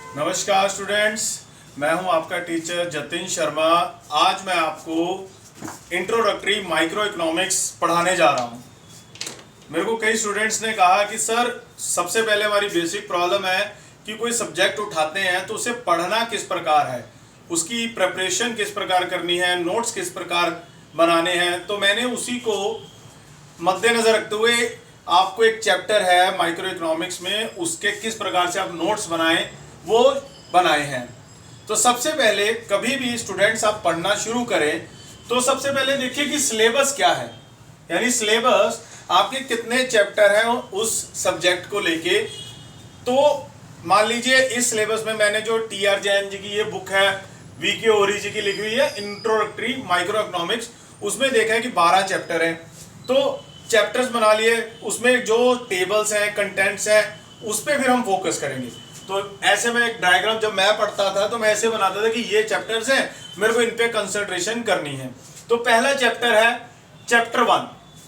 नमस्कार स्टूडेंट्स, मैं हूं आपका टीचर जतिन शर्मा। आज मैं आपको इंट्रोडक्टरी माइक्रो इकोनॉमिक्स पढ़ाने जा रहा हूं। मेरे को कई स्टूडेंट्स ने कहा कि सर सबसे पहले हमारी बेसिक प्रॉब्लम है कि कोई सब्जेक्ट उठाते हैं तो उसे पढ़ना किस प्रकार है, उसकी प्रिपरेशन किस प्रकार करनी है, नोट्स किस प्रकार बनाने हैं। तो मैंने उसी को मद्देनजर रखते हुए आपको एक चैप्टर है माइक्रो इकोनॉमिक्स में, उसके किस प्रकार से आप नोट्स बनाएं वो बनाए हैं। तो सबसे पहले कभी भी स्टूडेंट्स आप पढ़ना शुरू करें तो सबसे पहले देखिए कि सिलेबस क्या है, यानी सिलेबस आपके कितने चैप्टर हैं उस सब्जेक्ट को लेके। तो मान लीजिए इस सिलेबस में मैंने जो टी.आर. जैन जी की ये बुक है, वी.के. ओरी जी की लिखी हुई है इंट्रोडक्टरी माइक्रो इकोनॉमिक्स, उसमें देखा है कि 12 चैप्टर हैं। तो चैप्टर्स बना लिए, उसमें जो टेबल्स हैं, कंटेंट्स हैं, उस पर फिर हम फोकस करेंगे। तो ऐसे में एक डायग्राम जब मैं पढ़ता था तो मैं ऐसे बनाता था कि ये चैप्टर्स हैं, मेरे को इन पे कंसंट्रेशन करनी है। तो पहला चैप्टर है चैप्टर 1।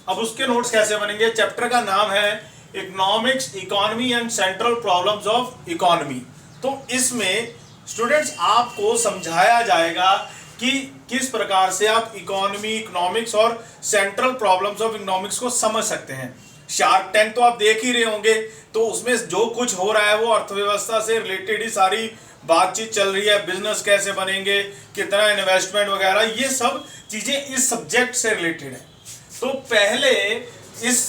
अब उसके नोट्स कैसे बनेंगे? चैप्टर का नाम है economics, economy and central problems of economy. तो इसमें स्टूडेंट्स आपको समझाया जाएगा कि किस प्रकार से आप इकोनॉमी, इकोनॉमिक्स और सेंट्रल प्रॉब्लम्स ऑफ इकोनॉमिक्स को समझ सकते हैं। शार्क टैंक तो आप देख ही रहे होंगे, तो उसमें जो कुछ हो रहा है वो अर्थव्यवस्था से रिलेटेड ही सारी बातचीत चल रही है। बिजनेस कैसे बनेंगे, कितना इन्वेस्टमेंट वगैरह, ये सब चीजें इस सब्जेक्ट से रिलेटेड है। तो पहले इस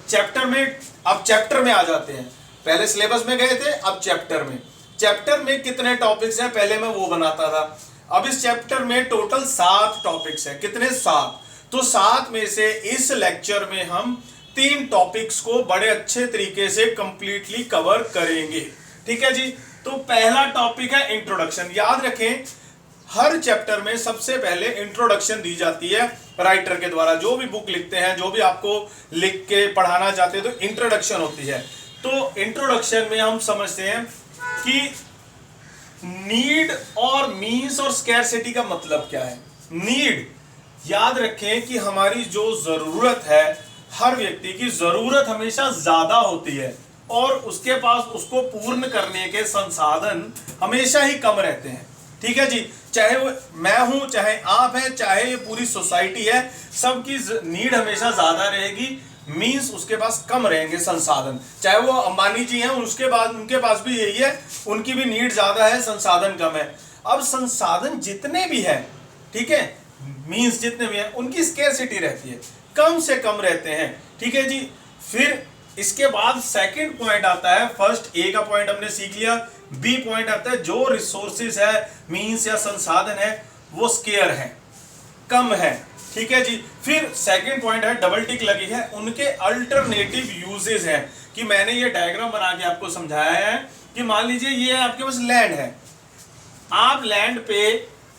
चैप्टर में, अब चैप्टर में आ जाते हैं। पहले सिलेबस में गए थे, अब चैप्टर में कितने टॉपिक्स हैं पहले मैं वो बनाता था। अब इस चैप्टर में टोटल 7 टॉपिक्स हैं। कितने? 7। तो 7 में से इस लेक्चर में हम 3 टॉपिक्स को बड़े अच्छे तरीके से कंप्लीटली कवर करेंगे। ठीक है जी। तो पहला टॉपिक है इंट्रोडक्शन। याद रखें, हर चैप्टर में सबसे पहले इंट्रोडक्शन दी जाती है राइटर के द्वारा। जो भी बुक लिखते हैं, जो भी आपको लिख के पढ़ाना चाहते हैं, तो इंट्रोडक्शन होती है। तो इंट्रोडक्शन में हम समझते हैं कि नीड और मीन्स और स्कैरसिटी का मतलब क्या है। नीड, याद रखें कि हमारी जो जरूरत है, हर व्यक्ति की जरूरत हमेशा ज्यादा होती है और उसके पास उसको पूर्ण करने के संसाधन हमेशा ही कम रहते हैं। ठीक है जी। चाहे वो मैं हूं, चाहे आप हैं, चाहे ये पूरी सोसाइटी है, सबकी नीड हमेशा ज्यादा रहेगी, मीन्स उसके पास कम रहेंगे संसाधन। चाहे वो अंबानी जी हैं, उसके बाद उनके पास भी यही है, उनकी भी नीड ज्यादा है, संसाधन कम है। अब संसाधन जितने भी हैं, ठीक है, मीन्स जितने भी हैं, उनकी स्कैरसिटी रहती है, कम से कम रहते हैं। ठीक है जी। फिर इसके बाद सेकंड पॉइंट आता है। फर्स्ट ए का पॉइंट हमने सीख लिया, बी पॉइंट आता है जो रिसोर्सेज है, मीन्स या संसाधन है, वो स्केयर है, कम है। ठीक है जी। फिर सेकंड पॉइंट है, डबल टिक लगी है, उनके अल्टरनेटिव यूजेस हैं। कि मैंने ये डायग्राम बना के आपको समझाया है कि मान लीजिए ये आपके पास लैंड है, आप लैंड पे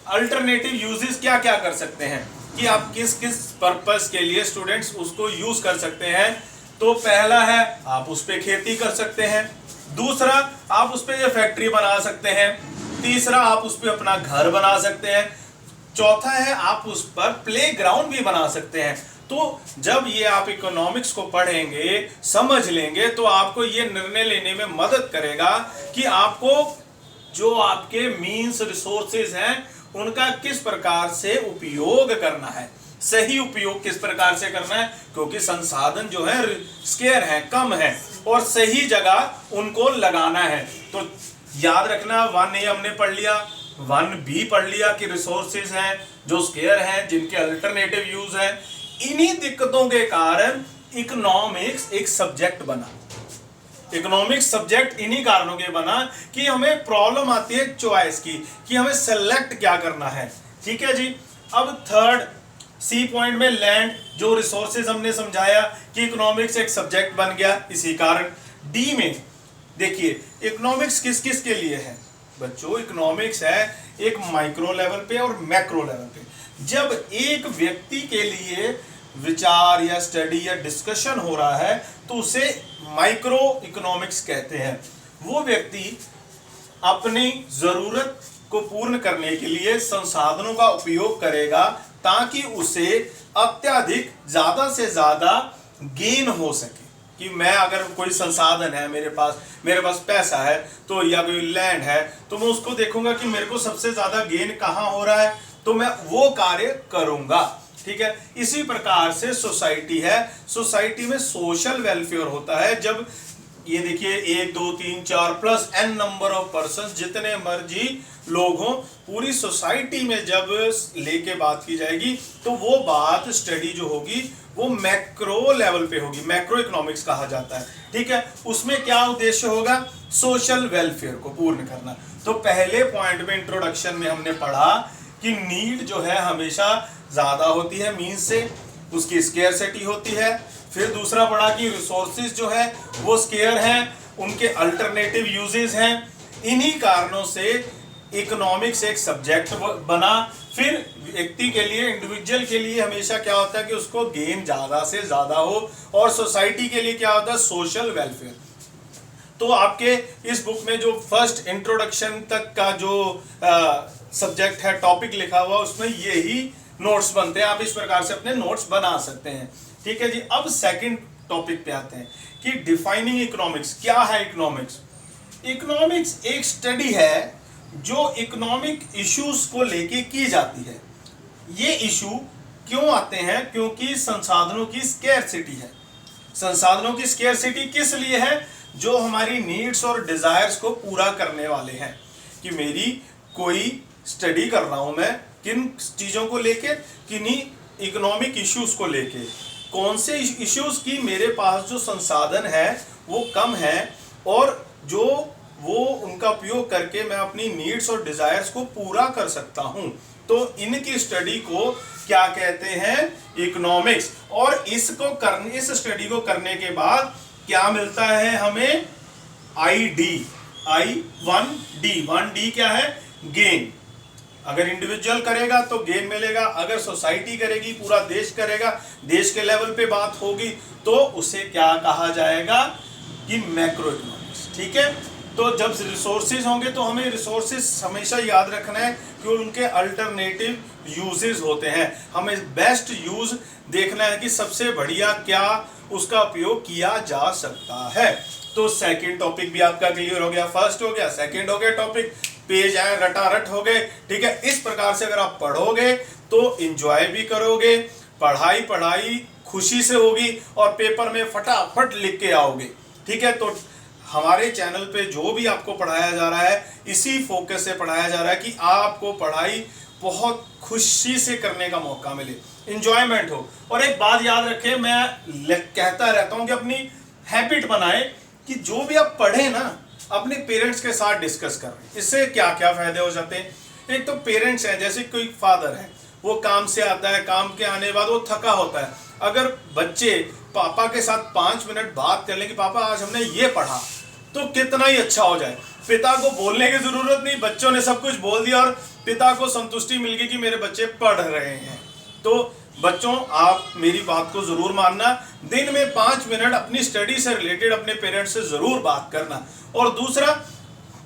अल्टरनेटिव यूजेस क्या क्या कर सकते हैं, कि आप किस किस पर्पस के लिए स्टूडेंट्स उसको यूज कर सकते हैं। तो पहला है, आप उस पर खेती कर सकते हैं। दूसरा, आप उस पर फैक्ट्री बना सकते हैं। तीसरा, आप उस पर अपना घर बना सकते हैं। चौथा है, आप उस पर प्ले ग्राउंड भी बना सकते हैं। तो जब ये आप इकोनॉमिक्स को पढ़ेंगे, समझ लेंगे, तो आपको ये निर्णय लेने में मदद करेगा कि आपको जो आपके मीन्स, रिसोर्सेज हैं, उनका किस प्रकार से उपयोग करना है, सही उपयोग किस प्रकार से करना है। क्योंकि संसाधन जो है स्केयर है, कम है, और सही जगह उनको लगाना है। तो याद रखना, 1A हमने पढ़ लिया, 1B पढ़ लिया कि रिसोर्सेज हैं जो स्केयर हैं, जिनके अल्टरनेटिव यूज है। इन्हीं दिक्कतों के कारण इकोनॉमिक्स एक सब्जेक्ट बना। इकोनॉमिक्स सब्जेक्ट इन्हीं कारणों के बना कि हमें प्रॉब्लम आती है चॉइस की, कि हमें सेलेक्ट क्या करना है। ठीक है जी। अब थर्ड सी पॉइंट में लैंड, जो रिसोर्सेज हमने समझाया कि इकोनॉमिक्स एक सब्जेक्ट बन गया इसी कारण। डी में देखिए, इकोनॉमिक्स किस किस के लिए है बच्चों? इकोनॉमिक्स है एक माइक्रो लेवल पे और मैक्रो लेवल पे। जब एक व्यक्ति के लिए विचार या स्टडी या डिस्कशन हो रहा है तो उसे माइक्रो इकोनॉमिक्स कहते हैं। वो व्यक्ति अपनी जरूरत को पूर्ण करने के लिए संसाधनों का उपयोग करेगा ताकि उसे अत्यधिक ज्यादा से ज्यादा गेन हो सके। कि मैं अगर कोई संसाधन है मेरे पास पैसा है तो, या कोई लैंड है, तो मैं उसको देखूंगा कि मेरे को सबसे ज्यादा गेन कहाँ हो रहा है, तो मैं वो कार्य करूंगा। ठीक है, इसी प्रकार से सोसाइटी है, सोसाइटी में सोशल वेलफेयर होता है। जब ये देखिए 1 2 3 4 plus n number of person, जितने मर्जी लोग हों, पूरी सोसाइटी में जब लेके बात की जाएगी तो वो बात स्टडी जो होगी वो मैक्रो लेवल पे होगी, मैक्रो इकोनॉमिक्स कहा जाता है। ठीक है, उसमें क्या उद्देश्य होगा, सोशल वेलफेयर को पूर्ण करना। तो पहले पॉइंट में इंट्रोडक्शन में हमने पढ़ा कि नीड जो है हमेशा ज्यादा होती है मींस से, उसकी स्केयरसिटी होती है। फिर दूसरा पढ़ा कि रिसोर्सेज जो है वो स्केयर हैं, उनके अल्टरनेटिव यूजेस हैं। इन्हीं कारणों से इकोनॉमिक्स एक सब्जेक्ट बना। फिर व्यक्ति के लिए, इंडिविजुअल के लिए हमेशा क्या होता है कि उसको गेन ज्यादा से ज्यादा हो, और सोसाइटी के लिए क्या होता है, सोशल वेलफेयर। तो आपके इस बुक में जो फर्स्ट इंट्रोडक्शन तक का जो सब्जेक्ट है, टॉपिक लिखा हुआ, उसमें यही नोट्स बनते हैं। आप इस प्रकार से अपने नोट्स बना सकते हैं। ठीक है जी, अब सेकंड टॉपिक पे आते हैं कि डिफाइनिंग इकोनॉमिक्स। क्या है इकोनॉमिक्स? इकोनॉमिक्स एक स्टडी है जो इकोनॉमिक इश्यूज को लेके की जाती है। ये इशू क्यों आते हैं? क्योंकि संसाधनों की स्केर्सिटी है। संसाधनों की स्केर्सिटी किस लिए है? जो हमारी नीड्स और डिजायर्स को पूरा करने वाले हैं। कि मेरी कोई स्टडी कर रहा हूं मैं किन चीजों को लेके, किन्हीं इकोनॉमिक इश्यूज को लेके। कौन से इश्यूज की मेरे पास जो संसाधन है वो कम है, और जो वो उनका उपयोग करके मैं अपनी नीड्स और डिजायर्स को पूरा कर सकता हूं। तो इनकी स्टडी को क्या कहते हैं? इकोनॉमिक्स। और इस स्टडी को करने के बाद क्या मिलता है हमें? I1D क्या है? गेन। अगर इंडिविजुअल करेगा तो गेन मिलेगा, अगर सोसाइटी करेगी, पूरा देश करेगा, देश के लेवल पे बात होगी, तो उसे क्या कहा जाएगा? कि मैक्रो इकोनॉमिक्स। ठीक है, तो जब रिसोर्सेज होंगे तो हमें रिसोर्सेज हमेशा याद रखना है कि उनके अल्टरनेटिव यूजेस होते हैं। हमें बेस्ट यूज देखना है कि सबसे बढ़िया क्या उसका उपयोग किया जा सकता है। तो सेकंड टॉपिक भी आपका क्लियर हो गया, फर्स्ट हो गया, सेकंड हो गया टॉपिक, पेज आए रटारट हो गए। ठीक है, इस प्रकार से अगर आप पढ़ोगे तो एंजॉय भी करोगे, पढ़ाई खुशी से होगी, और पेपर में फटाफट लिख के आओगे। ठीक है, तो हमारे चैनल पे जो भी आपको पढ़ाया जा रहा है, इसी फोकस से पढ़ाया जा रहा है कि आपको पढ़ाई बहुत खुशी से करने का मौका मिले, इंजॉयमेंट हो। और एक बात याद रखें, मैं कहता रहता हूं कि अपनी हैबिट बनाए कि जो भी आप पढ़े ना, अपने पेरेंट्स के साथ डिस्कस करें। इससे क्या क्या फायदे हो जाते हैं? एक तो पेरेंट्स हैं, जैसे कोई फादर है, वो काम से आता है, काम के आने के बाद वो थका होता है। अगर बच्चे पापा के साथ 5 मिनट बात कर लें कि पापा आज हमने ये पढ़ा, तो कितना ही अच्छा हो जाए। पिता को बोलने की जरूरत नहीं, बच्चों ने सब कुछ बोल दिया और पिता को संतुष्टि मिल गई कि मेरे बच्चे पढ़ रहे हैं। तो बच्चों, आप मेरी बात को जरूर मानना, दिन में 5 मिनट अपनी स्टडी से रिलेटेड अपने पेरेंट्स से जरूर बात करना। और दूसरा,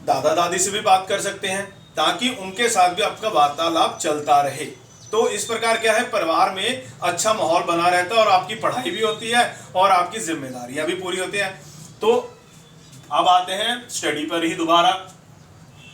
दादा दादी से भी बात कर सकते हैं, ताकि उनके साथ भी आपका वार्तालाप चलता रहे। तो इस प्रकार क्या है, परिवार में अच्छा माहौल बना रहता है, और आपकी पढ़ाई भी होती है और आपकी जिम्मेदारियां भी पूरी होती हैं। तो अब आते हैं स्टडी पर ही दोबारा।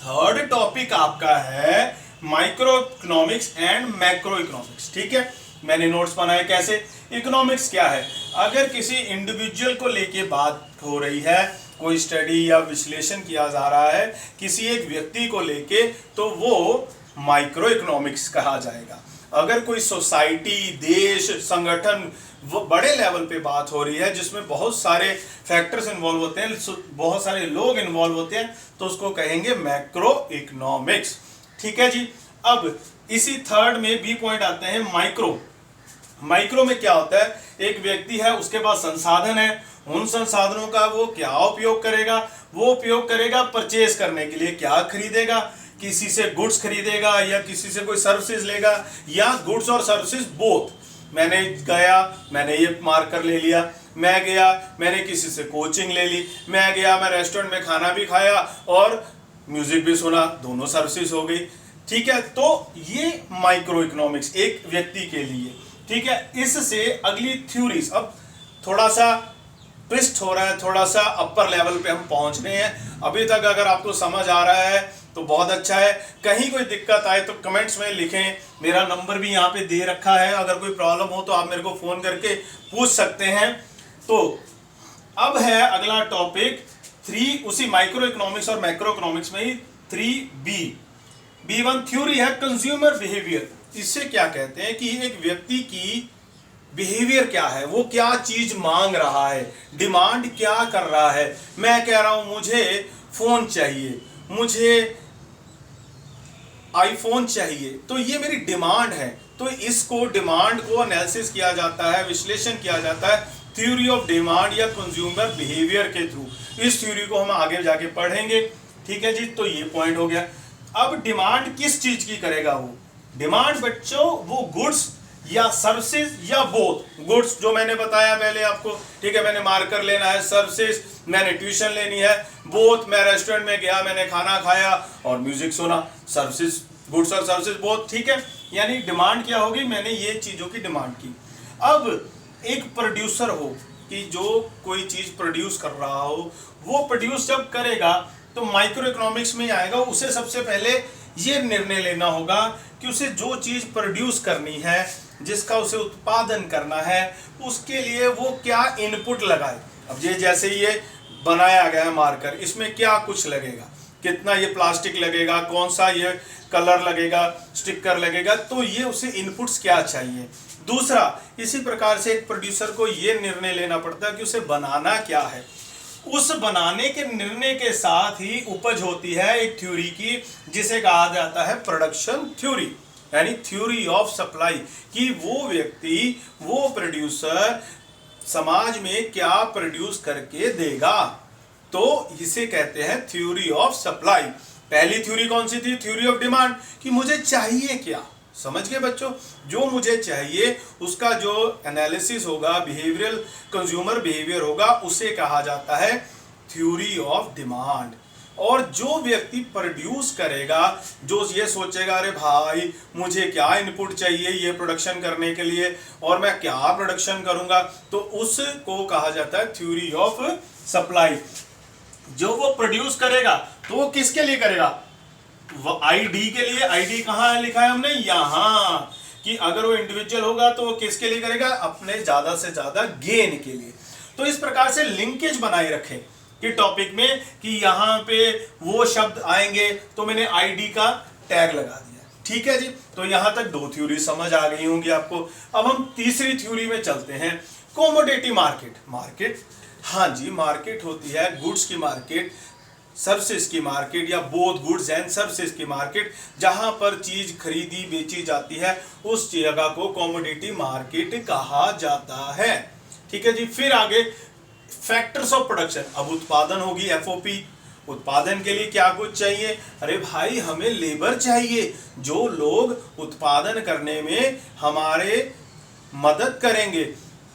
थर्ड टॉपिक आपका है micro economics and macro economics. ठीक है, मैंने नोट्स बनाए कैसे। इकोनॉमिक्स क्या है? अगर किसी इंडिविजुअल को लेके बात हो रही है, कोई स्टडी या विश्लेषण किया जा रहा है किसी एक व्यक्ति को लेके, तो वो माइक्रो इकोनॉमिक्स कहा जाएगा। अगर कोई सोसाइटी, देश, संगठन, वो बड़े लेवल पे बात हो रही है जिसमें बहुत सारे फैक्टर्स इन्वॉल्व होते हैं, बहुत सारे लोग इन्वॉल्व होते हैं, तो उसको कहेंगे मैक्रो इकोनॉमिक्स। ठीक है जी। अब इसी थर्ड में बी पॉइंट आते हैं माइक्रो। माइक्रो में क्या होता है? एक व्यक्ति है, उसके पास संसाधन है, उन संसाधनों का वो क्या उपयोग करेगा? वो उपयोग करेगा परचेज करने के लिए। क्या खरीदेगा? किसी से गुड्स खरीदेगा या किसी से कोई सर्विसेज लेगा, या गुड्स और सर्विसेज बोथ। मैंने गया, मैंने ये मार्कर ले लिया, मैं गया, मैंने किसी से कोचिंग ले ली, मैं गया, मैं रेस्टोरेंट में खाना भी खाया और म्यूजिक भी सुना, दोनों सर्विसेज हो गई। ठीक है, तो ये माइक्रो इकोनॉमिक्स एक व्यक्ति के लिए। ठीक है, इससे अगली थ्योरीज, अब थोड़ा सा ट्विस्ट हो रहा है, थोड़ा सा अपर लेवल पे हम पहुंच रहे हैं। अभी तक अगर आपको समझ आ रहा है तो बहुत अच्छा है। कहीं कोई दिक्कत आए तो कमेंट्स में लिखें, मेरा नंबर भी यहाँ पे दे रखा है, अगर कोई प्रॉब्लम हो तो आप मेरे को फ़ोन करके पूछ सकते हैं। तो अब है अगला टॉपिक 3, उसी माइक्रो इकोनॉमिक्स और मैक्रो इकोनॉमिक्स में ही 3B। B1 थ्योरी है कंज्यूमर बिहेवियर। इससे क्या कहते हैं कि एक व्यक्ति की बिहेवियर क्या है, वो क्या चीज मांग रहा है, डिमांड क्या कर रहा है। मैं कह रहा हूं मुझे फोन चाहिए, मुझे आईफोन चाहिए, तो ये मेरी डिमांड है। तो इसको डिमांड को एनालिसिस किया जाता है, विश्लेषण किया जाता है थ्योरी ऑफ डिमांड या कंज्यूमर बिहेवियर के थ्रू। इस थ्योरी को हम आगे जाके पढ़ेंगे। ठीक है जी, तो ये पॉइंट हो गया। अब डिमांड किस चीज की करेगा वो? डिमांड बच्चों वो गुड्स या सर्विसेज या बोथ। गुड्स जो मैंने बताया पहले आपको, ठीक है, मैंने मार्कर लेना है, सर्विसेज मैंने ट्यूशन लेनी है, बोथ मैं रेस्टोरेंट में गया, मैंने खाना खाया और म्यूजिक सुना। सर्विसेज, गुड्स और सर्विसेज बोथ, ठीक है। यानी डिमांड क्या होगी, मैंने ये चीजों की डिमांड की। अब एक प्रोड्यूसर हो कि जो कोई चीज प्रोड्यूस कर रहा हो, वो प्रोड्यूस जब करेगा तो माइक्रो इकोनॉमिक्स में आएगा, उसे सबसे पहले ये निर्णय लेना होगा कि उसे जो चीज प्रोड्यूस करनी है, जिसका उसे उत्पादन करना है, उसके लिए वो क्या इनपुट लगाए। अब ये जैसे ये बनाया गया है मार्कर, इसमें क्या कुछ लगेगा, कितना ये प्लास्टिक लगेगा, कौन सा ये कलर लगेगा, स्टिकर लगेगा, तो ये उसे इनपुट्स क्या चाहिए। दूसरा, इसी प्रकार से एक प्रोड्यूसर को ये निर्णय लेना पड़ता है कि उसे बनाना क्या है। उस बनाने के निर्णय के साथ ही उपज होती है एक थ्योरी की, जिसे कहा जाता है प्रोडक्शन थ्योरी, यानी थ्योरी ऑफ सप्लाई, कि वो व्यक्ति, वो प्रोड्यूसर समाज में क्या प्रोड्यूस करके देगा। तो इसे कहते हैं थ्योरी ऑफ सप्लाई। पहली थ्योरी कौन सी थी? थ्योरी ऑफ डिमांड, कि मुझे चाहिए क्या। समझ गए बच्चों? जो मुझे चाहिए उसका जो एनालिसिस होगा, बिहेवियरल कंज्यूमर बिहेवियर होगा, उसे कहा जाता है थ्योरी ऑफ डिमांड। और जो व्यक्ति प्रोड्यूस करेगा, जो ये सोचेगा अरे भाई मुझे क्या इनपुट चाहिए ये प्रोडक्शन करने के लिए और मैं क्या प्रोडक्शन करूंगा, तो उसको कहा जाता है थ्योरी ऑफ सप्लाई। जो वो प्रोड्यूस करेगा तो वो किसके लिए करेगा? वो आईडी के लिए। आईडी कहाँ लिखा है हमने? यहाँ, कि अगर वो इंडिविजुअल होगा तो वो किसके लिए करेगा? अपने ज्यादा से ज्यादा गेन के लिए। तो इस प्रकार से लिंकेज बनाए रखें कि टॉपिक में कि यहाँ पे वो शब्द आएंगे तो मैंने आईडी का टैग लगा दिया। ठीक है जी, तो यहां तक दो थ्योरी समझ आ गई होंगी आपको। अब हम तीसरी थ्योरी में चलते हैं, कमोडिटी मार्केट। मार्केट, हाँ जी, मार्केट होती है गुड्स की मार्केट, सर्विसेज की मार्केट, या बोथ गुड्स एंड सर्विसेज की मार्केट। जहां पर चीज खरीदी बेची जाती है उस जगह को कमोडिटी मार्केट कहा जाता है। ठीक है जी। फिर आगे फैक्टर्स ऑफ प्रोडक्शन। अब उत्पादन होगी, एफओपी। उत्पादन के लिए क्या कुछ चाहिए? अरे भाई हमें लेबर चाहिए, जो लोग उत्पादन करने में हमारे मदद करेंगे।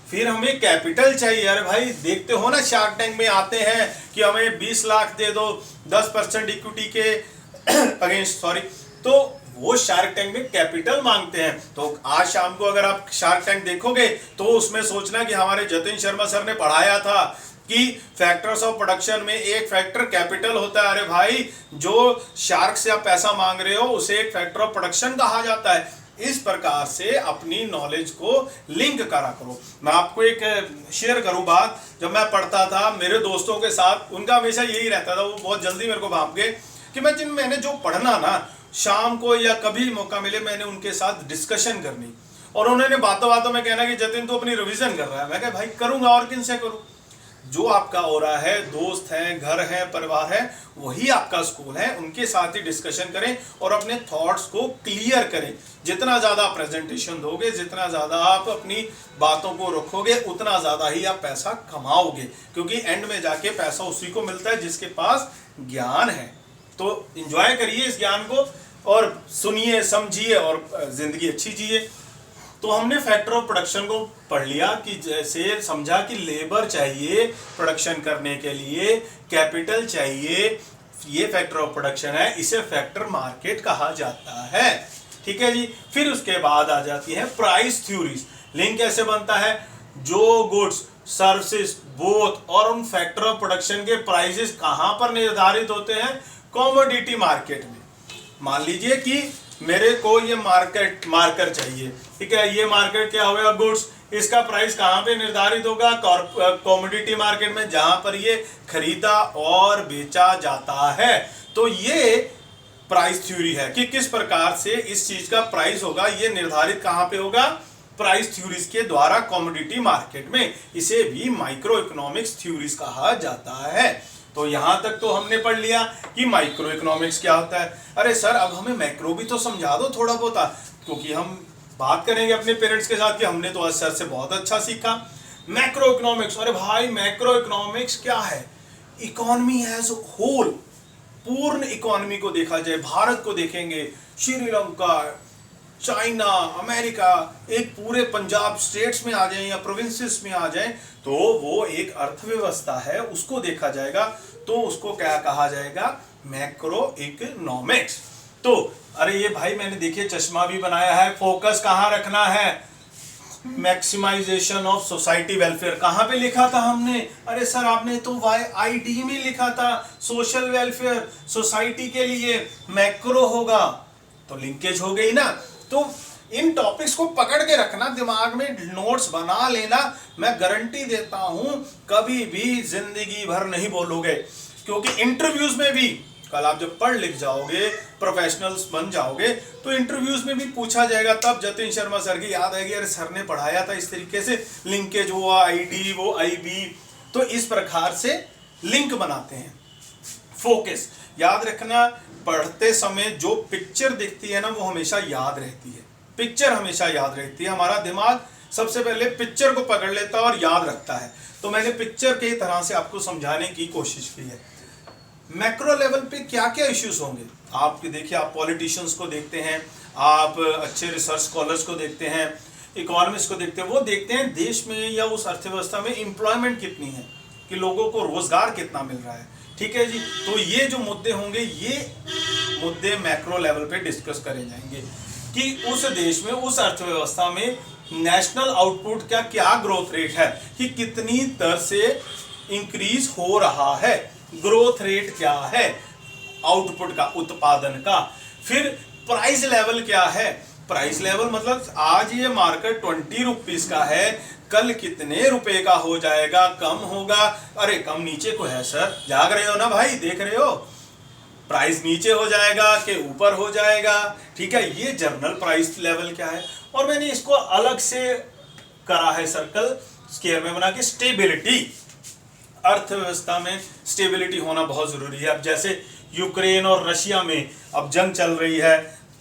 फिर हमें कैपिटल चाहिए। अरे भाई देखते हो ना, शार्क टैंक में आते हैं कि हमें 20 लाख दे दो 10% इक्विटी के अगेंस्ट, सॉरी, तो वो शार्क टैंक में कैपिटल मांगते हैं। तो आज शाम को अगर आप शार्क टैंक देखोगे तो उसमें सोचना कि हमारे जतिन शर्मा सर ने पढ़ाया था कि फैक्टर्स ऑफ प्रोडक्शन में एक फैक्टर कैपिटल होता है। अरे भाई जो शार्क से आप पैसा मांग रहे हो उसे एक फैक्टर ऑफ प्रोडक्शन कहा जाता है। इस प्रकार से अपनी नॉलेज को लिंक करा करो। मैं आपको एक शेयर करूं बात, जब मैं पढ़ता था मेरे दोस्तों के साथ, उनका हमेशा यही रहता था, वो बहुत जल्दी मेरे को भाप गए कि मैंने जो पढ़ना ना, शाम को या कभी मौका मिले मैंने उनके साथ डिस्कशन करनी, और उन्होंने बातों बातों में कहना कि जतिन तो अपनी रिवीजन कर रहा है। मैं कहा भाई करूंगा, और किन से करूं? जो आपका हो रहा है, दोस्त हैं, घर है, परिवार है, वही आपका स्कूल है, उनके साथ ही डिस्कशन करें और अपने थॉट्स को क्लियर करें। जितना ज़्यादा प्रेजेंटेशन दोगे, जितना ज़्यादा आप अपनी बातों को रखोगे, उतना ज़्यादा ही आप पैसा कमाओगे, क्योंकि एंड में जाके पैसा उसी को मिलता है जिसके पास ज्ञान है। तो एंजॉय करिए इस ज्ञान को और सुनिए, समझिए और जिंदगी अच्छी जिए। तो हमने फैक्टर ऑफ प्रोडक्शन को पढ़ लिया कि जैसे समझा कि लेबर चाहिए प्रोडक्शन करने के लिए, कैपिटल चाहिए, ये फैक्टर ऑफ प्रोडक्शन है, इसे फैक्टर मार्केट कहा जाता है। ठीक है जी। फिर उसके बाद आ जाती है प्राइस थ्योरीज। लिंक कैसे बनता है? जो गुड्स सर्विसेज बोथ, और उन फैक्टर ऑफ प्रोडक्शन के प्राइसेस कहां पर निर्धारित होते हैं? कमोडिटी मार्केट में। मान लीजिए कि मेरे को ये मार्कर चाहिए, ठीक है, ये मार्केट क्या होगा? गुड्स। इसका प्राइस कहां पे निर्धारित होगा? कमोडिटी मार्केट में, जहां पर ये खरीदा और बेचा जाता है। तो ये प्राइस थ्योरी है कि किस प्रकार से इस चीज का प्राइस होगा, ये निर्धारित कहां पे होगा? प्राइस थ्योरीज के द्वारा कमोडिटी मार्केट में। इसे भी माइक्रो इकोनॉमिक्स थ्योरीज कहा जाता है। तो यहां तक तो हमने पढ़ लिया कि माइक्रो इकोनॉमिक्स क्या होता है। अरे सर, अब हमें मैक्रो भी तो समझा दो थोड़ा बहुत, क्योंकि हम बात करेंगे अपने पेरेंट्स के साथ कि हमने तो आज सर से बहुत अच्छा सीखा मैक्रो इकोनॉमिक्स। अरे भाई, मैक्रो इकोनॉमिक्स क्या है? इकोनॉमी एज होल, पूर्ण इकोनॉमी को देखा जाए, भारत को देखेंगे, श्रीलंका, चाइना, अमेरिका, एक पूरे पंजाब स्टेट्स में आ जाए या प्रोविंसेस में आ जाए, तो वो एक अर्थव्यवस्था है, उसको देखा जाएगा, तो उसको क्या कहा जाएगा? Macro economics. तो अरे ये भाई, मैंने देखिए चश्मा भी बनाया है, फोकस कहां रखना है? Maximisation of society welfare. कहां पे लिखा था हमने? अरे सर, आपने तो YID में लिखा था, सोशल वेलफेयर, सोसाइटी के लिए मैक्रो होगा, तो लिंकेज हो गई ना। तो इन टॉपिक्स को पकड़ के रखना, दिमाग में नोट्स बना लेना। मैं गारंटी देता हूं कभी भी जिंदगी भर नहीं बोलोगे, क्योंकि इंटरव्यूज में भी कल आप जब पढ़ लिख जाओगे, प्रोफेशनल्स बन जाओगे, तो इंटरव्यूज में भी पूछा जाएगा, तब जतिन शर्मा सर की याद आएगी, अरे सर ने पढ़ाया था इस तरीके से, लिंकेज हुआ, ID वो IB। तो इस प्रकार से लिंक बनाते हैं। फोकस याद रखना, पढ़ते समय जो पिक्चर दिखती है ना, वो हमेशा याद रहती है। पिक्चर हमेशा याद रहती है, हमारा दिमाग सबसे पहले पिक्चर को पकड़ लेता है और याद रखता है। तो मैंने पिक्चर के तरह से आपको समझाने की कोशिश की है। मैक्रो लेवल पे क्या क्या इश्यूज होंगे? आप देखिए, आप पॉलिटिशियंस को देखते हैं, आप अच्छे रिसर्च स्कॉलर्स को देखते हैं, इकोनॉमिस्ट को देखते हैं, वो देखते हैं देश में या उस अर्थव्यवस्था में एम्प्लॉयमेंट कितनी है, कि लोगों को रोजगार कितना मिल रहा है। ठीक है जी। तो ये जो मुद्दे होंगे, ये मुद्दे मैक्रो लेवल पे डिस्कस करे जाएंगे कि उस देश में, उस अर्थव्यवस्था में नेशनल आउटपुट का क्या ग्रोथ रेट है, कि कितनी दर से इंक्रीज हो रहा है, ग्रोथ रेट क्या है आउटपुट का, उत्पादन का। फिर प्राइस लेवल क्या है? प्राइस लेवल मतलब आज ये मार्केट 20 रुपीज का है, कल कितने रुपए का हो जाएगा, कम होगा? अरे कम नीचे को है सर, जाग रहे हो ना भाई, देख रहे हो, प्राइस नीचे हो जाएगा कि ऊपर हो जाएगा। ठीक है, ये जर्नल प्राइस लेवल क्या है। और मैंने इसको अलग से करा है सर्कल स्क्वायर में बना के, स्टेबिलिटी। अर्थव्यवस्था में स्टेबिलिटी होना बहुत जरूरी है। अब जैसे यूक्रेन और रशिया में अब जंग चल रही है,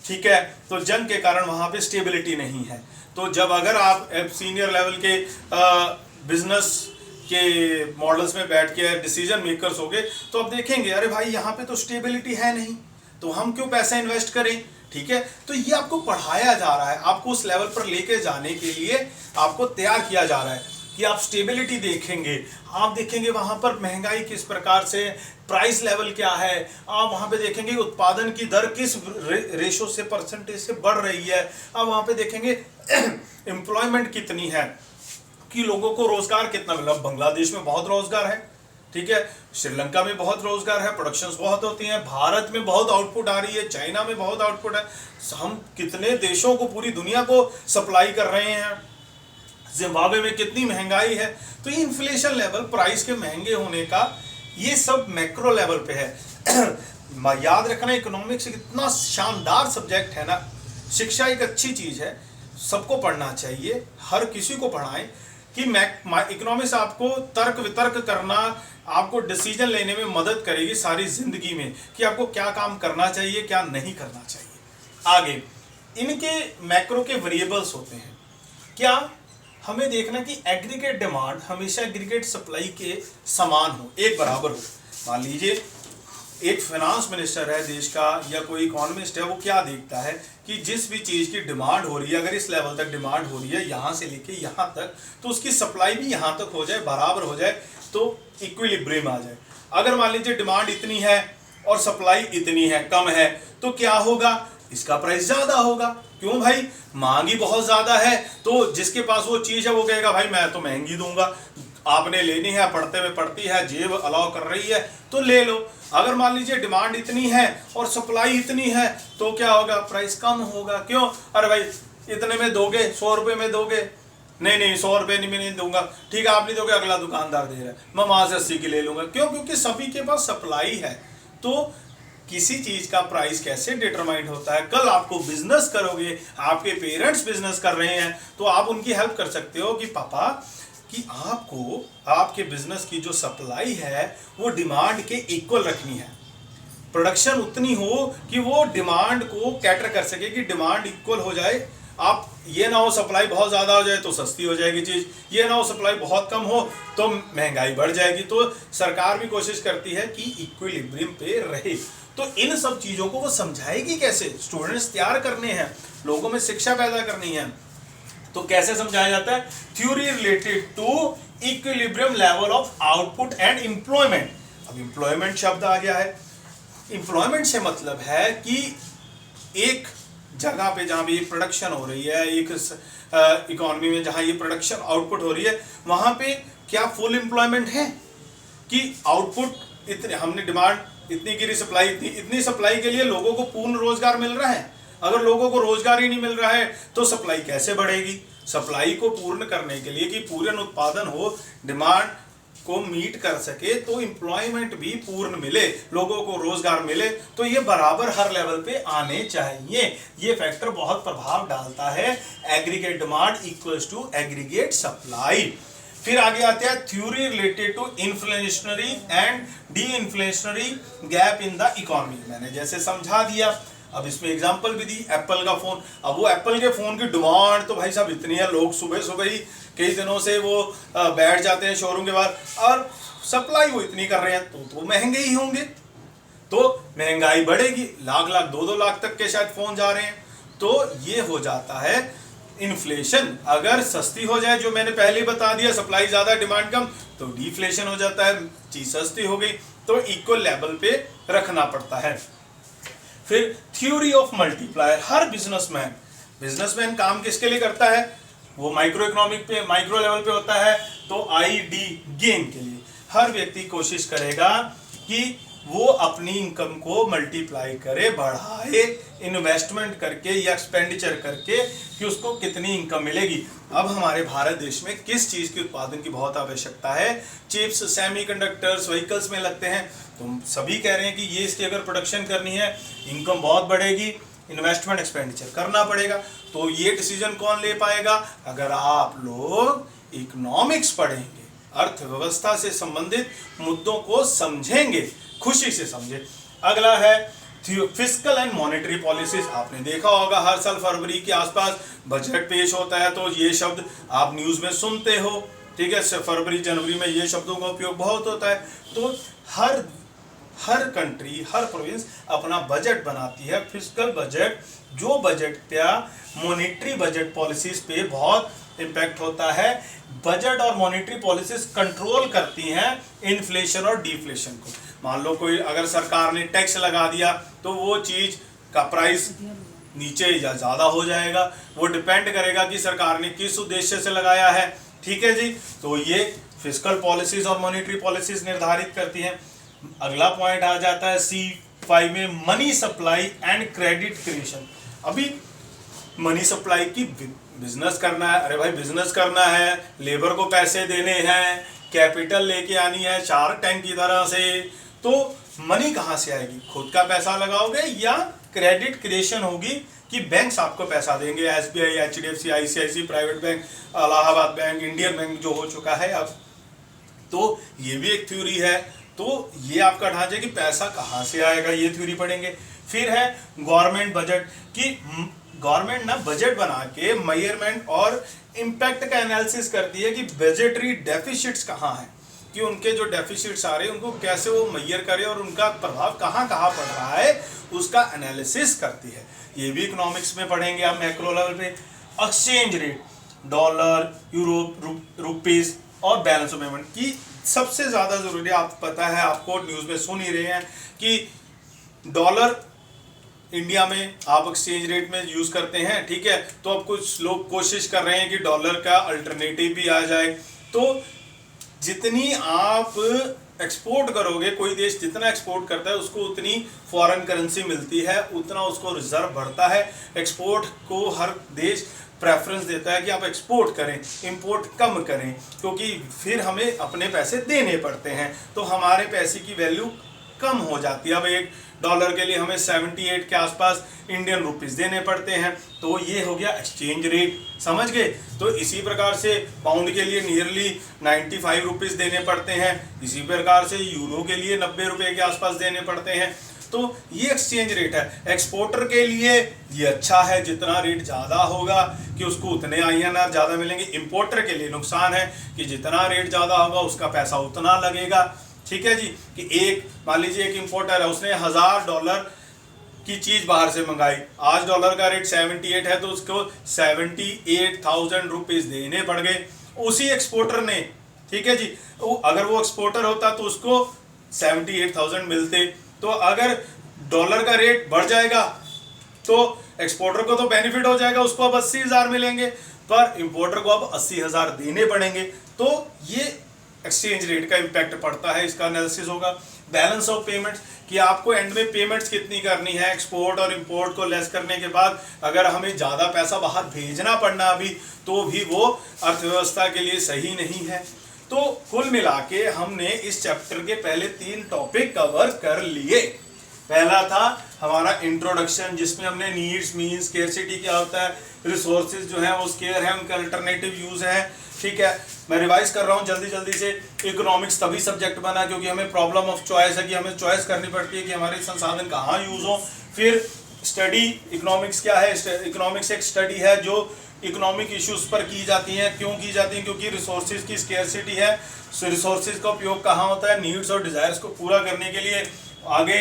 ठीक है, तो जंग के कारण वहां पे स्टेबिलिटी नहीं है। तो जब अगर आप सीनियर लेवल के बिजनेस के मॉडल्स में बैठ के डिसीजन मेकर्स हो गए, तो अब देखेंगे अरे भाई यहाँ पे तो स्टेबिलिटी है नहीं, तो हम क्यों पैसा इन्वेस्ट करें। ठीक है, तो ये आपको पढ़ाया जा रहा है, आपको उस लेवल पर लेके जाने के लिए आपको तैयार किया जा रहा है कि आप स्टेबिलिटी देखेंगे, आप देखेंगे वहां पर महंगाई किस प्रकार से, प्राइस लेवल क्या है, आप वहां पे देखेंगे उत्पादन की दर किस रेशो से, परसेंटेज से बढ़ रही है, आप वहां पे देखेंगे एम्प्लॉयमेंट कितनी है, कि लोगों को रोजगार कितना मिला। बांग्लादेश में बहुत रोजगार है, ठीक है, श्रीलंका में बहुत रोजगार है, प्रोडक्शंस बहुत होती हैं, भारत में बहुत आउटपुट आ रही है, चाइना में बहुत आउटपुट है, हम कितने देशों को, पूरी दुनिया को सप्लाई कर रहे हैं, जिम्बाब्वे में कितनी महंगाई है। तो ये इन्फ्लेशन लेवल, प्राइस के महंगे होने का, ये सब मैक्रो लेवल पे है। याद रखना, इकोनॉमिक्स इतना शानदार सब्जेक्ट है ना, शिक्षा एक अच्छी चीज है, सबको पढ़ना चाहिए, हर किसी को पढ़ाएं, कि इकोनॉमिक्स आपको तर्क वितर्क करना, आपको डिसीजन लेने में मदद करेगी सारी जिंदगी में, कि आपको क्या काम करना चाहिए, क्या नहीं करना चाहिए। आगे इनके मैक्रो के वेरिएबल्स होते हैं। क्या हमें देखना कि एग्रीगेट डिमांड हमेशा एग्रीगेट सप्लाई के समान हो, एक बराबर हो। मान लीजिए एक फाइनेंस मिनिस्टर है देश का, या कोई इकोनॉमिस्ट है, वो क्या देखता है कि जिस भी चीज़ की डिमांड हो रही है, अगर इस लेवल तक डिमांड हो रही है, यहाँ से लेके यहाँ तक, तो उसकी सप्लाई भी यहाँ तक हो जाए, बराबर हो जाए, तो इक्विलिब्रियम आ जाए। अगर मान लीजिए डिमांड इतनी है और सप्लाई इतनी है, कम है, तो क्या होगा, इसका प्राइस ज़्यादा होगा। क्यों भाई, मांग ही बहुत ज़्यादा है, तो जिसके पास वो चीज़ है वो कहेगा भाई मैं तो महंगी दूंगा, आपने लेनी है, पढ़ते हुए पढ़ती है, जेब अलाउ कर रही है तो ले लो। अगर मान लीजिए डिमांड इतनी है और सप्लाई इतनी है तो क्या होगा, प्राइस कम होगा। क्यों, अरे भाई इतने में दोगे, 100 रुपये में दोगे, नहीं नहीं 100 रुपये नहीं, मैं नहीं दूंगा, ठीक है आप नहीं दोगे, अगला दुकानदार दे रहा है, मैं वहां से 80 की ले लूंगा। क्यों, क्योंकि सभी के पास सप्लाई है। तो किसी चीज का प्राइस कैसे डिटरमाइंड होता है, कल आपको बिजनेस करोगे, आपके पेरेंट्स बिजनेस कर रहे हैं तो आप उनकी हेल्प कर सकते हो कि पापा कि आपको आपके बिजनेस की जो सप्लाई है वो डिमांड के इक्वल रखनी है, प्रोडक्शन उतनी हो कि वो डिमांड को कैटर कर सके, कि डिमांड इक्वल हो जाए। आप ये ना हो सप्लाई बहुत ज़्यादा हो जाए तो सस्ती हो जाएगी चीज़, ये ना हो सप्लाई बहुत कम हो तो महंगाई बढ़ जाएगी। तो सरकार भी कोशिश करती है कि इक्विलिब्रियम पे रहे। तो इन सब चीज़ों को वो समझाएगी कैसे, स्टूडेंट्स तैयार करने हैं, लोगों में शिक्षा पैदा करनी है। तो कैसे समझाया जाता है, theory related to equilibrium level of output and employment. अब एम्प्लॉयमेंट शब्द आ गया है, एम्प्लॉयमेंट से मतलब है कि एक जगह पे जहाँ भी प्रोडक्शन हो रही है, एक इकोनॉमी में जहाँ ये प्रोडक्शन आउटपुट हो रही है, वहाँ पे क्या फुल एम्प्लॉयमेंट है कि आउटपुट इतने, हमने डिमांड इतनी गिरी, सप्लाई इतनी सप्लाई के लिए लोगों को पूर्ण रोजगार मिल रहा है। अगर लोगों को रोजगार ही नहीं मिल रहा है तो सप्लाई कैसे बढ़ेगी। सप्लाई को पूर्ण करने के लिए कि पूर्ण उत्पादन हो, डिमांड को मीट कर सके, तो एम्प्लॉयमेंट भी पूर्ण मिले, लोगों को रोजगार मिले, तो ये बराबर हर लेवल पे आने चाहिए। ये फैक्टर बहुत प्रभाव डालता है aggregate demand equals to aggregate supply. फिर आगे आते हैं theory related to inflationary and de inflationary gap in the economy. मैंने जैसे समझा दिया, अब इसमें एग्जांपल भी दी, एप्पल का फोन। अब वो एप्पल के फोन की डिमांड तो भाई साहब इतनी है, लोग सुबह सुबह ही कई दिनों से वो बैठ जाते हैं शोरूम के बाहर, और सप्लाई वो इतनी कर रहे हैं तो महंगे ही होंगे, तो महंगाई बढ़ेगी, लाख लाख 2-2 लाख तक के शायद फोन जा रहे हैं। तो ये हो जाता है इन्फ्लेशन। अगर सस्ती हो जाए, जो मैंने पहले ही बता दिया, सप्लाई ज्यादा डिमांड कम, तो डिफ्लेशन हो जाता है, चीज सस्ती हो गई, तो इक्वल लेवल पे रखना पड़ता है। फिर theory of multiplier. Her businessman काम किसके लिए करता है, वो माइक्रो इकोनॉमिक पे, माइक्रो लेवल पे होता है, तो ID गेन के लिए। हर व्यक्ति कोशिश करेगा कि वो अपनी इनकम को मल्टीप्लाई करे, बढ़ाए, इन्वेस्टमेंट करके या एक्सपेंडिचर करके कि उसको कितनी इनकम मिलेगी। अब हमारे भारत देश में किस चीज के उत्पादन की बहुत आवश्यकता है, चिप्स, सेमीकंडक्टर्स व्हीकल्स में लगते हैं, तो सभी कह रहे हैं कि ये इसकी अगर प्रोडक्शन करनी है, इनकम बहुत बढ़ेगी, इन्वेस्टमेंट एक्सपेंडिचर करना पड़ेगा। तो ये डिसीजन कौन ले पाएगा, अगर आप लोग इकोनॉमिक्स पढ़ेंगे, अर्थव्यवस्था से संबंधित मुद्दों को समझेंगे, खुशी से समझे। अगला है फिस्कल एंड मॉनेटरी पॉलिसीज। आपने देखा होगा हर साल फरवरी के आसपास बजट पेश होता है, तो ये शब्द आप न्यूज में सुनते हो, ठीक है, फरवरी जनवरी में ये शब्दों का उपयोग बहुत होता है। तो हर कंट्री, हर प्रोविंस अपना बजट बनाती है, फिस्कल बजट, जो बजट का मॉनेटरी बजट पॉलिसीज पे बहुत इम्पैक्ट होता है। बजट और मॉनेटरी पॉलिसीज कंट्रोल करती हैं इन्फ्लेशन और डिफ्लेशन को। मान लो कोई अगर सरकार ने टैक्स लगा दिया तो वो चीज का प्राइस नीचे या ज्यादा हो जाएगा, वो डिपेंड करेगा कि सरकार ने किस उद्देश्य से लगाया है, ठीक है जी। तो ये फिस्कल पॉलिसीज और मॉनेटरी पॉलिसीज निर्धारित करती हैं। अगला पॉइंट आ जाता है C5 में, money supply and credit creation. अभी मनी सप्लाई की बिजनेस करना है, अरे भाई बिजनेस करना है, लेबर को पैसे देने हैं, कैपिटल लेके आनी है शार्क टैंक की तरह से, तो मनी कहाँ से आएगी, खुद का पैसा लगाओगे या क्रेडिट क्रिएशन होगी कि बैंक्स आपको पैसा देंगे, SBI, HDFC, ICICI, private bank, Allahabad bank, Indian bank जो हो चुका है अब। तो ये भी एक थ्योरी है। तो ये आपका ढांचा कि पैसा कहाँ से आएगा, ये थ्योरी पढ़ेंगे। फिर है गवर्नमेंट बजट, कि गवर्नमेंट ना बजट बना के मेजरमेंट और इम्पैक्ट का एनालिसिस करती है कि बजटरी डेफिसिट्स कहाँ हैं, कि उनके जो डेफिसिट्स आ रहे हैं उनको कैसे वो मेजर करे और उनका प्रभाव कहाँ कहाँ पड़ रहा है, उसका एनालिसिस करती है। ये भी इकोनॉमिक्स में पढ़ेंगे आप मैक्रो लेवल पे। Exchange rate, dollar, euro, rupees और बैलेंस ऑफ पेमेंट की सबसे ज्यादा जरूरी, आप पता है, आपको न्यूज में सुन ही रहे हैं कि डॉलर इंडिया में आप एक्सचेंज रेट में यूज करते हैं, ठीक है। तो अब कुछ लोग कोशिश कर रहे हैं कि डॉलर का अल्टरनेटिव भी आ जाए। तो जितनी आप एक्सपोर्ट करोगे, कोई देश जितना एक्सपोर्ट करता है उसको उतनी फॉरेन करेंसी मिलती है, उतना उसको रिजर्व बढ़ता है। एक्सपोर्ट को हर देश प्रेफरेंस देता है कि आप एक्सपोर्ट करें, इंपोर्ट कम करें, क्योंकि फिर हमें अपने पैसे देने पड़ते हैं, तो हमारे पैसे की वैल्यू कम हो जाती है। अब $1 के लिए हमें 78 के आसपास इंडियन रुपीस देने पड़ते हैं, तो ये हो गया एक्सचेंज रेट, समझ गए। तो इसी प्रकार से पाउंड के लिए नियरली 95 रुपीस देने पड़ते हैं, इसी प्रकार से यूरो के लिए 90 रुपये के आसपास देने पड़ते हैं। तो ये एक्सचेंज रेट है। एक्सपोर्टर के लिए ये अच्छा है, जितना रेट ज़्यादा होगा कि उसको उतने INR ज़्यादा मिलेंगे। इंपोर्टर के लिए नुकसान है कि जितना रेट ज़्यादा होगा उसका पैसा उतना लगेगा, ठीक है जी। कि एक मान लीजिए एक इंपोर्टर है, उसने $1000 की चीज़ बाहर से मंगाई, आज डॉलर का रेट 78 है, तो उसको 78,000 रुपीज़ देने पड़ गए उसी एक्सपोर्टर ने, ठीक है जी। अगर वो एक्सपोर्टर होता तो उसको 78,000 मिलते। तो अगर डॉलर का रेट बढ़ जाएगा तो एक्सपोर्टर को तो बेनिफिट हो जाएगा, उसको अब 80,000 मिलेंगे, पर इंपोर्टर को अब 80,000 देने पड़ेंगे। तो ये एक्सचेंज रेट का इंपैक्ट पड़ता है, इसका एनालिसिस होगा। बैलेंस ऑफ पेमेंट्स, कि आपको एंड में पेमेंट्स कितनी करनी है, एक्सपोर्ट और इंपोर्ट को लेस करने के बाद अगर हमें ज़्यादा पैसा बाहर भेजना पड़ना अभी, तो भी वो अर्थव्यवस्था के लिए सही नहीं है। तो कुल मिला के हमने इस चैप्टर के पहले 3 टॉपिक कवर कर लिए। पहला था हमारा इंट्रोडक्शन, जिसमें हमने नीड्स, मीन्स, स्केर्सिटी क्या होता है, रिसोर्सेज जो है वो स्केयर है, उनका अल्टरनेटिव यूज है, ठीक है। मैं रिवाइज कर रहा हूँ जल्दी जल्दी से। इकोनॉमिक्स तभी सब्जेक्ट बना क्योंकि हमें प्रॉब्लम ऑफ चॉइस है, कि हमें चॉइस करनी पड़ती है कि हमारे संसाधन कहाँ यूज हो। फिर स्टडी, इकोनॉमिक्स क्या है, इकोनॉमिक्स एक स्टडी है जो इकोनॉमिक इश्यूज पर की जाती हैं। क्यों की जाती हैं? क्योंकि रिसोर्सेज की स्केर्सिटी है। रिसोर्सेज का उपयोग कहाँ होता है? नीड्स और डिजायर्स को पूरा करने के लिए। आगे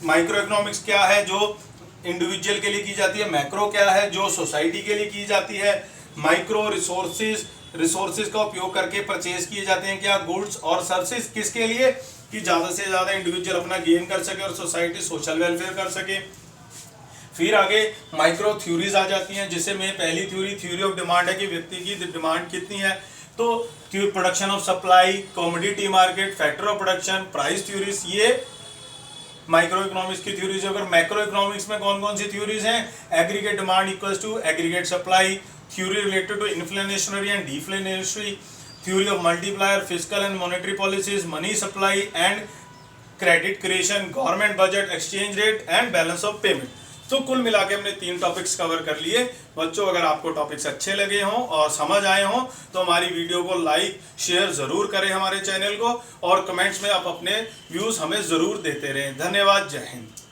माइक्रो इकोनॉमिक्स क्या है, जो इंडिविजुअल के लिए की जाती है। मैक्रो क्या है, जो सोसाइटी के लिए की जाती है। माइक्रो रिसोर्सेज का उपयोग करके परचेज किए जाते हैं क्या, गुड्स और सर्विसेज, किसके लिए? कि ज़्यादा से ज़्यादा इंडिविजुअल अपना गेन कर सके और सोसाइटी सोशल वेलफेयर कर सके। फिर आगे माइक्रो थ्योरीज आ जाती हैं, जिसे में पहली थ्योरी ऑफ डिमांड है कि व्यक्ति की डिमांड कितनी है। तो production of supply, commodity market, factor of production, price theories, ये माइक्रो इकोनॉमिक्स की थ्योरीज है। अगर मैक्रो इकोनॉमिक्स में कौन कौन सी थ्योरीज हैं? Aggregate demand equals to aggregate supply, theory related to inflationary and deflationary, theory of multiplier, fiscal and monetary policies, money supply and credit creation, government budget, exchange rate and balance of payment. तो कुल मिला के हमने 3 topics cover कर लिए। बच्चों, अगर आपको टॉपिक्स अच्छे लगे हों और समझ आए हों तो हमारी वीडियो को लाइक शेयर ज़रूर करें हमारे चैनल को, और कमेंट्स में आप अपने व्यूज़ हमें ज़रूर देते रहें। धन्यवाद। जय हिंद।